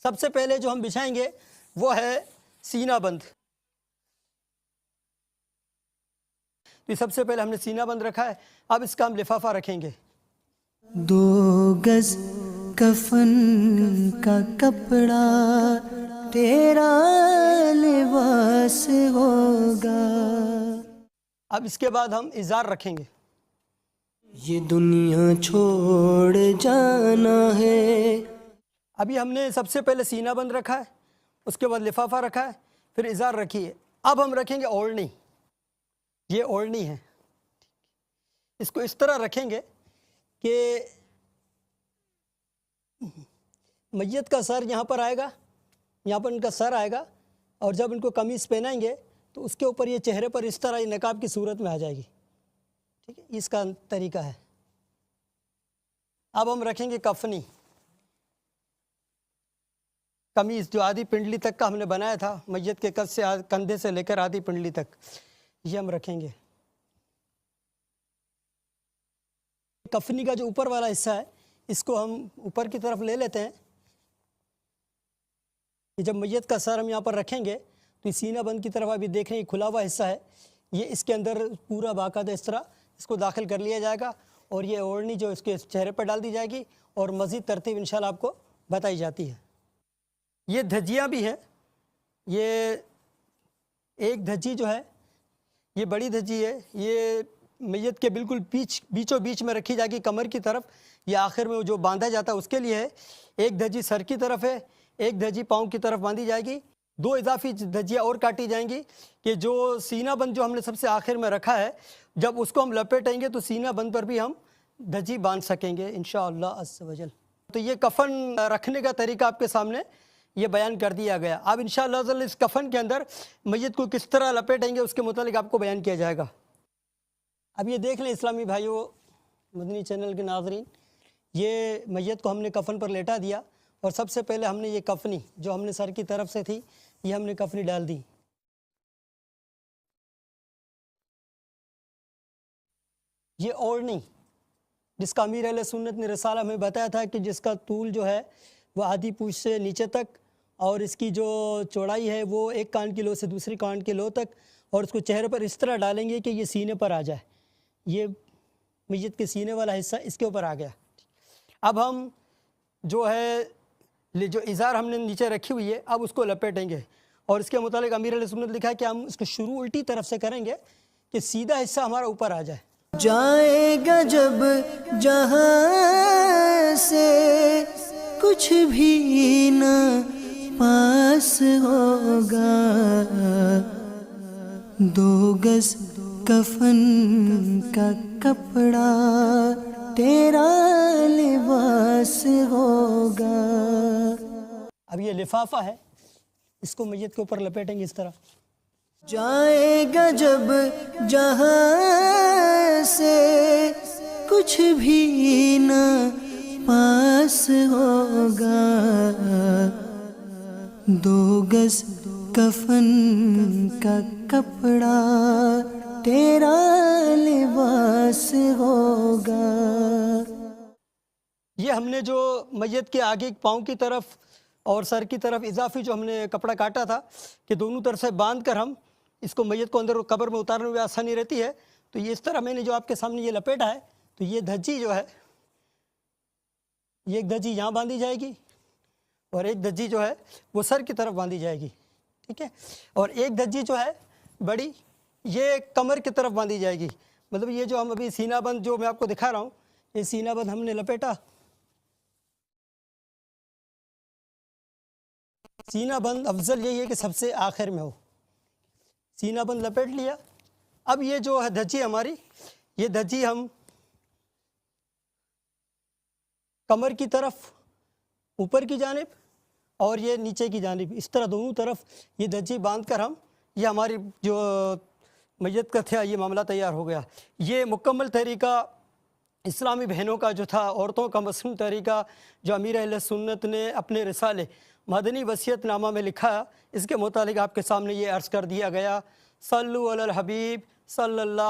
सबसे पहले जो हम बिछाएंगे वो है सीना बंद। तो सबसे पहले हमने सीना बंद रखा है, अब इसका हम लिफाफा रखेंगे। 2 गज कफन का कपड़ा तेरा लिबास होगा। अब इसके बाद हम इज़ार रखेंगे। ये दुनिया छोड़ जाना है। अभी हमने सबसे पहले सीना बंद रखा है, उसके बाद लिफाफा रखा है, फिर इज़ार रखी है। अब हम रखेंगे ओढ़नी। ये ओढ़नी है, इसको इस तरह रखेंगे कि मैयत का सर यहाँ पर आएगा, यहाँ पर इनका सर आएगा, और जब इनको कमीज़ पहनाएंगे तो उसके ऊपर ये चेहरे पर इस तरह ये नकाब की सूरत में आ जाएगी। ठीक है, इसका तरीका है। अब हम रखेंगे कफनी। कमीज़ जो आधी पिंडली तक का हमने बनाया था, मैयत के कद से कंधे से लेकर आधी पिंडली तक, ये हम रखेंगे। कफनी का जो ऊपर वाला हिस्सा है, इसको हम ऊपर की तरफ ले लेते हैं। कि जब मैयत का सर हम यहाँ पर रखेंगे तो सीना बंद की तरफ अभी देख रहे हैं, खुला हुआ हिस्सा है, ये इसके अंदर पूरा बाकायदा इस तरह इसको दाखिल कर लिया जाएगा, और ये ओढ़नी जो इसके चेहरे पर डाल दी जाएगी, और मज़ीद तरतीब इंशाल्लाह आपको बताई जाती है। ये धज्जियाँ भी हैं। ये एक धज्जी जो है, ये बड़ी धज्जी है, ये मैयत के बिल्कुल बीचों बीच में रखी जाएगी, कमर की तरफ। ये आखिर में जो बांधा जाता है उसके लिए है। एक धज्जी सर की तरफ है, एक धज्जी पाँव की तरफ बांधी जाएगी। 2 इजाफी धज्जियाँ और काटी जाएंगी कि जो सीना बंद जो हमने सबसे आखिर में रखा है, जब उसको हम लपेटेंगे तो सीना बंद पर भी हम धज्जी बांध सकेंगे इंशाअल्लाह अज़्ज़ वजल। तो ये कफ़न रखने का तरीका आपके सामने ये बयान कर दिया गया। अब इंशाअल्लाह अज़्ज़ल इस कफ़न के अंदर मैयत को किस तरह लपेटेंगे उसके मुतालिक आपको बयान किया जाएगा। अब ये देख लें इस्लामी भाइयों, मदनी चैनल के नाज़रीन, ये मैयत को हमने कफ़न पर लेटा दिया, और सबसे पहले हमने ये कफनी जो हमने सर की तरफ से थी, ये हमने कफनी डाल दी। ये ओढ़नी जिसका अमीर अहले सुन्नत ने रिसाला में बताया था कि जिसका तूल जो है वह आधी पूँछ से नीचे तक, और इसकी जो चौड़ाई है वो 1 कान की लो से दूसरी कान की लो तक, और उसको चेहरे पर इस तरह डालेंगे कि ये सीने पर आ जाए। ये मैयत के सीने वाला हिस्सा इसके ऊपर आ गया। अब हम जो है जो इज़ार हमने नीचे रखी हुई है, अब उसको लपेटेंगे, और इसके मुतालिक अमीर अहले सुन्नत लिखा है कि हम इसको शुरू उल्टी तरफ से करेंगे कि सीधा हिस्सा हमारा ऊपर आ जाए। जाएगा जब जहां से कुछ भी न पास होगा, 2 गज कफन का कपड़ा तेरा लिबास होगा। अब ये लिफाफा है, इसको मैयत के ऊपर लपेटेंगे इस तरह। जाएगा जब जहां से कुछ भी न पास होगा, 2 गज कफन का कपड़ा तेरा लिबास होगा। ये हमने जो मैयत के आगे पाँव की तरफ और सर की तरफ इजाफी जो हमने कपड़ा काटा था कि दोनों तरफ से बांध कर हम इसको मैयत को अंदर कब्र में उतारने में आसानी रहती है, तो ये इस तरह मैंने जो आपके सामने ये लपेटा है, तो ये धज्जी जो है, ये एक धज्जी यहाँ बांधी जाएगी, और एक धज्जी जो है वो सर की तरफ बांधी जाएगी। ठीक है, और एक धज्जी जो है बड़ी, ये कमर की तरफ बांधी जाएगी। मतलब ये जो हम अभी सीना बंद जो मैं आपको दिखा रहा हूँ, ये सीना बंद हमने लपेटा। सीना बंद अफजल यही है कि सबसे आखिर में हो। सीना बंद लपेट लिया। अब ये जो है धज्जी हमारी, ये धज्जी हम कमर की तरफ ऊपर की जानिब और ये नीचे की जानिब, इस तरह दोनों तरफ ये धज्जी बांध कर हम, ये हमारी जो मैयत का था ये मामला तैयार हो गया। ये मुकम्मल तरीका इस्लामी बहनों का जो था, औरतों का मसनून तरीका जो अमीर अहले सुन्नत ने अपने रिसाले मदनी वसीयतनामा में लिखा, इसके मुतालिक आपके सामने ये अर्ज़ कर दिया गया। सल्लु अलल हबीब सल्लल्लाहु